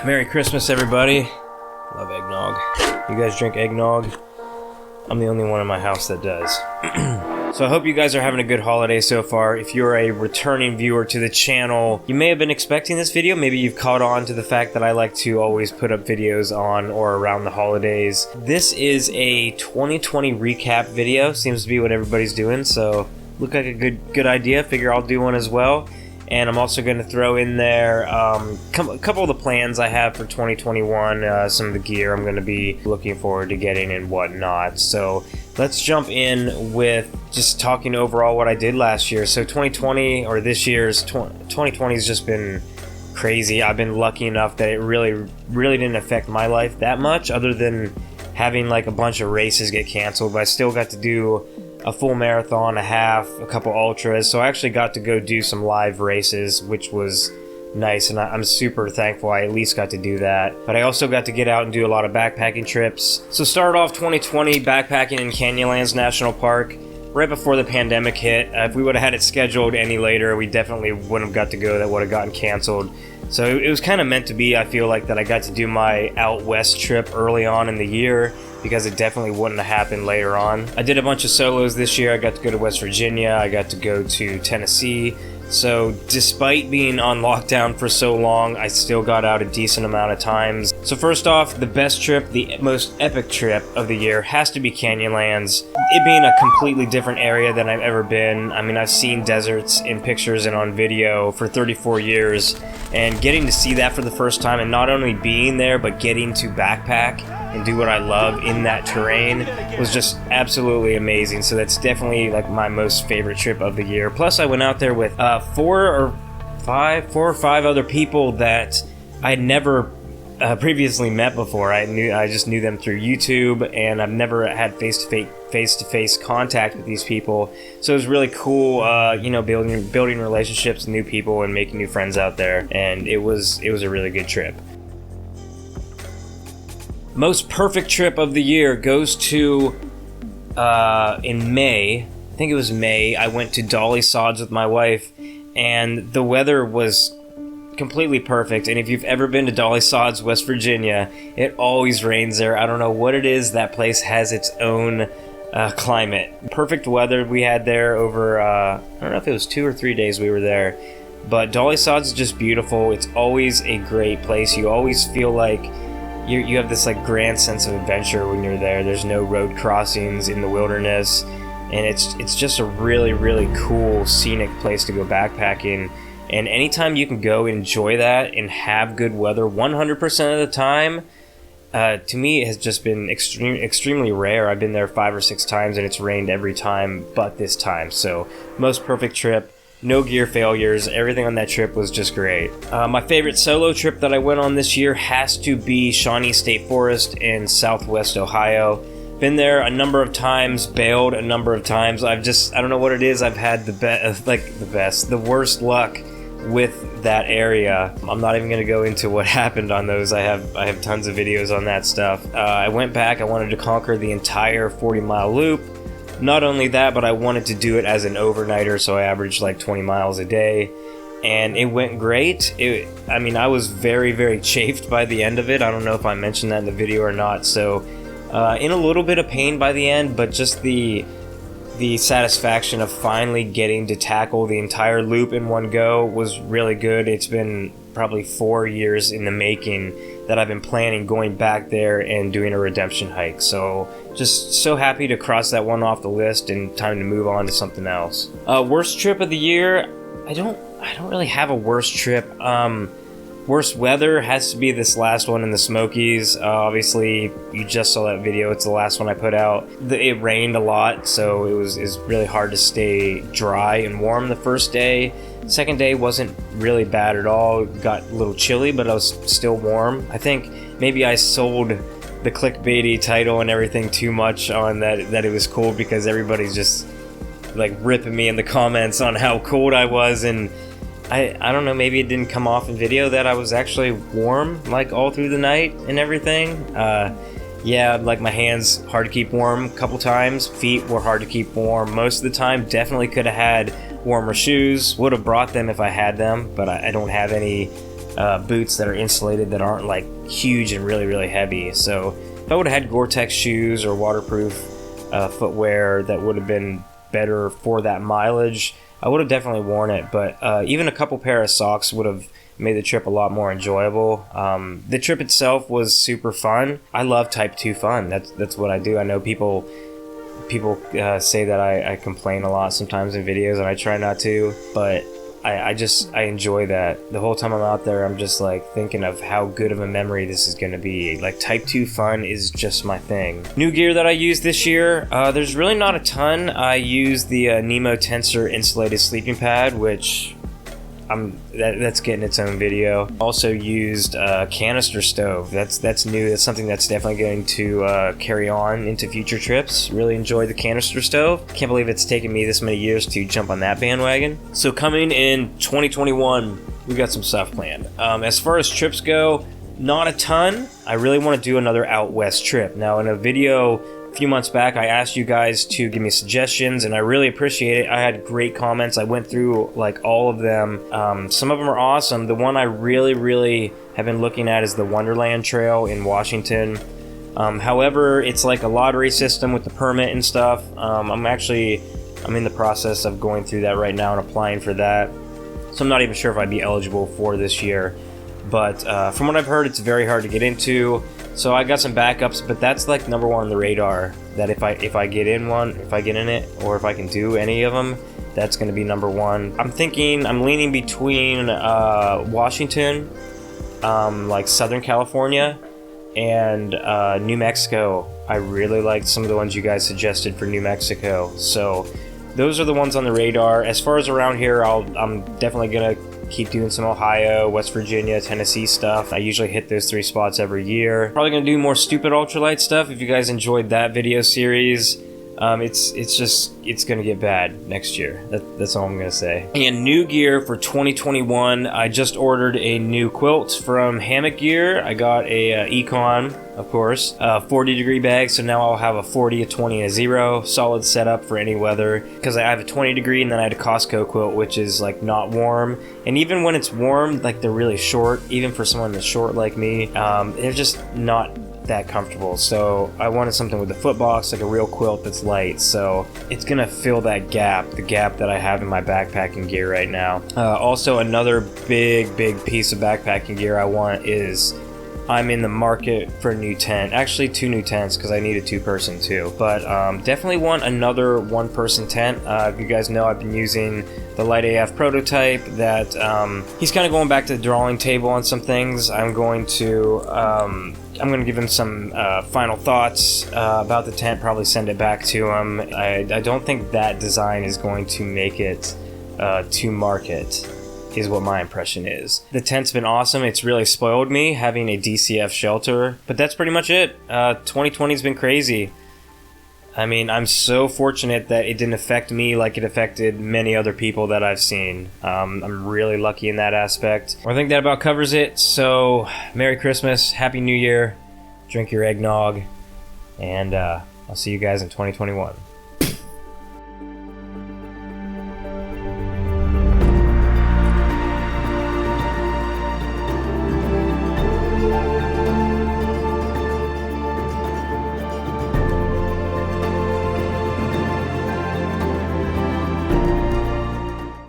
Merry Christmas, everybody. Love eggnog. You guys drink eggnog? I'm the only one in my house that does. So I hope you guys are having a good holiday so far. If you're a returning viewer to the channel, you may have been expecting this video. Maybe you've caught on to the fact that I like to always put up videos on or around the holidays. This is a 2020 recap video. Seems to be what everybody's doing, so look like a good idea. Figure I'll do one as well. And I'm also going to throw in there a couple of the plans I have for 2021, some of the gear I'm going to be looking forward to getting and whatnot. So let's jump in with just talking overall what I did last year. So 2020, or this year's 2020 has just been crazy. I've been lucky enough that it really didn't affect my life that much, other than having like a bunch of races get canceled. But I still got to do a full marathon, a half, a couple ultras, so I actually got to go do some live races, which was nice, and I'm super thankful I at least got to do that. But I also got to get out and do a lot of backpacking trips. So started off 2020 backpacking in Canyonlands National Park right before the pandemic hit. If we would have had it scheduled any later, we definitely wouldn't have got to go. That would have gotten canceled. So it was kind of meant to be, I feel like, that I got to do my out west trip early on in the year, because it definitely wouldn't have happened later on. I did a bunch of solos this year. I got to go to West Virginia, I got to go to Tennessee. So despite being on lockdown for so long, I still got out a decent amount of times. So first off, the best trip, the most epic trip of the year has to be Canyonlands. It being a completely different area than I've ever been. I mean, I've seen deserts in pictures and on video for 34 years, and getting to see that for the first time, and not only being there, but getting to backpack and do what I love in that terrain was just absolutely amazing. So that's definitely like my most favorite trip of the year. Plus I went out there with four or five other people that I had never previously met before. I just knew them through YouTube, and I've never had face-to-face contact with these people. So it was really cool, building relationships with new people and making new friends out there. And it was a really good trip. Most perfect trip of the year goes to, in May, I think it was May, I went to Dolly Sods with my wife, and the weather was completely perfect. And if you've ever been to Dolly Sods, West Virginia, it always rains there. I don't know what it is, that place has its own climate. Perfect weather we had there over, I don't know if it was 2 or 3 days we were there, but Dolly Sods is just beautiful. It's always a great place. You always feel like you have this like grand sense of adventure when you're there. There's no road crossings in the wilderness, and it's just a really cool scenic place to go backpacking. And anytime you can go enjoy that and have good weather 100% of the time, to me it has just been extremely rare. I've been there 5 or 6 times and it's rained every time but this time. So most perfect trip. No gear failures. Everything on that trip was just great. My favorite solo trip that I went on this year has to be Shawnee State Forest in Southwest Ohio. Been there a number of times, bailed a number of times. I don't know what it is. I've had the worst luck with that area. I'm not even going to go into what happened on those. I have tons of videos on that stuff. I went back. I wanted to conquer the entire 40-mile loop. Not only that, but I wanted to do it as an overnighter, so I averaged like 20 miles a day, and it went great. I was very chafed by the end of it. I don't know if I mentioned that in the video or not, so in a little bit of pain by the end, but just the satisfaction of finally getting to tackle the entire loop in one go was really good. It's been probably 4 years in the making that I've been planning going back there and doing a redemption hike. So just so happy to cross that one off the list and time to move on to something else. Worst trip of the year, I don't really have a worst trip. Worst weather has to be this last one in the Smokies. Obviously, you just saw that video. It's the last one I put out. It rained a lot, so it was really hard to stay dry and warm the first day. Second day wasn't really bad at all. It got a little chilly, but I was still warm. I think maybe I sold the clickbaity title and everything too much on that it was cold, because everybody's just like ripping me in the comments on how cold I was, and I don't know, maybe it didn't come off in video that I was actually warm like all through the night and everything. Yeah, like my hands hard to keep warm a couple times. Feet were hard to keep warm most of the time. Definitely could have had warmer shoes. Would have brought them if I had them, but I don't have any boots that are insulated that aren't like huge and really, really heavy. So if I would have had Gore-Tex shoes or waterproof footwear that would have been better for that mileage, I would have definitely worn it. But even a couple pair of socks would have made the trip a lot more enjoyable. The trip itself was super fun. I love Type 2 fun. That's what I do. I know people say that I complain a lot sometimes in videos, and I try not to, but I enjoy that. The whole time I'm out there, I'm just like thinking of how good of a memory this is going to be. Like, Type 2 fun is just my thing. New gear that I used this year, there's really not a ton. I used the Nemo Tensor insulated sleeping pad, which that's getting its own video. Also used a canister stove. That's new. That's something that's definitely going to carry on into future trips. Really enjoyed the canister stove. Can't believe it's taken me this many years to jump on that bandwagon. So coming in 2021, we got some stuff planned. As far as trips go, not a ton. I really want to do another out west trip. Now, in a video a few months back, I asked you guys to give me suggestions, and I really appreciate it. I had great comments. I went through like all of them. Some of them are awesome. The one I really have been looking at is the Wonderland Trail in Washington. However, it's like a lottery system with the permit and stuff. I'm in the process of going through that right now and applying for that. So I'm not even sure if I'd be eligible for this year. But from what I've heard, it's very hard to get into. So I got some backups, but that's like number one on the radar. That if I get in it, or if I can do any of them, that's going to be number one. I'm leaning between Washington, like Southern California, and New Mexico. I really liked some of the ones you guys suggested for New Mexico. So those are the ones on the radar. As far as around here, I'm definitely gonna keep doing some Ohio, West Virginia, Tennessee stuff. I usually hit those 3 spots every year. Probably gonna do more stupid ultralight stuff. If you guys enjoyed that video series, it's gonna get bad next year. That's all I'm gonna say. And new gear for 2021, I just ordered a new quilt from Hammock Gear. I got a Econ, of course, 40-degree bag, so now I'll have a 40, a 20, and a 0. Solid setup for any weather, because I have a 20-degree, and then I had a Costco quilt, which is like not warm. And even when it's warm, like they're really short, even for someone that's short like me, they're just not that comfortable. So I wanted something with a foot box, like a real quilt that's light. So it's gonna fill that gap, the gap that I have in my backpacking gear right now. Also, another big piece of backpacking gear I want is, I'm in the market for a new tent. Actually, 2 new tents, because I need a 2-person too. But definitely want another 1-person tent. If you guys know, I've been using the LiteAF prototype. That he's kind of going back to the drawing table on some things. I'm going to give him some final thoughts about the tent. Probably send it back to him. I don't think that design is going to make it to market, is what my impression is. The tent's been awesome. It's really spoiled me having a DCF shelter, but that's pretty much it. 2020's been crazy. I mean, I'm so fortunate that it didn't affect me like it affected many other people that I've seen. I'm really lucky in that aspect. I think that about covers it. So, Merry Christmas, Happy New Year, drink your eggnog, and I'll see you guys in 2021.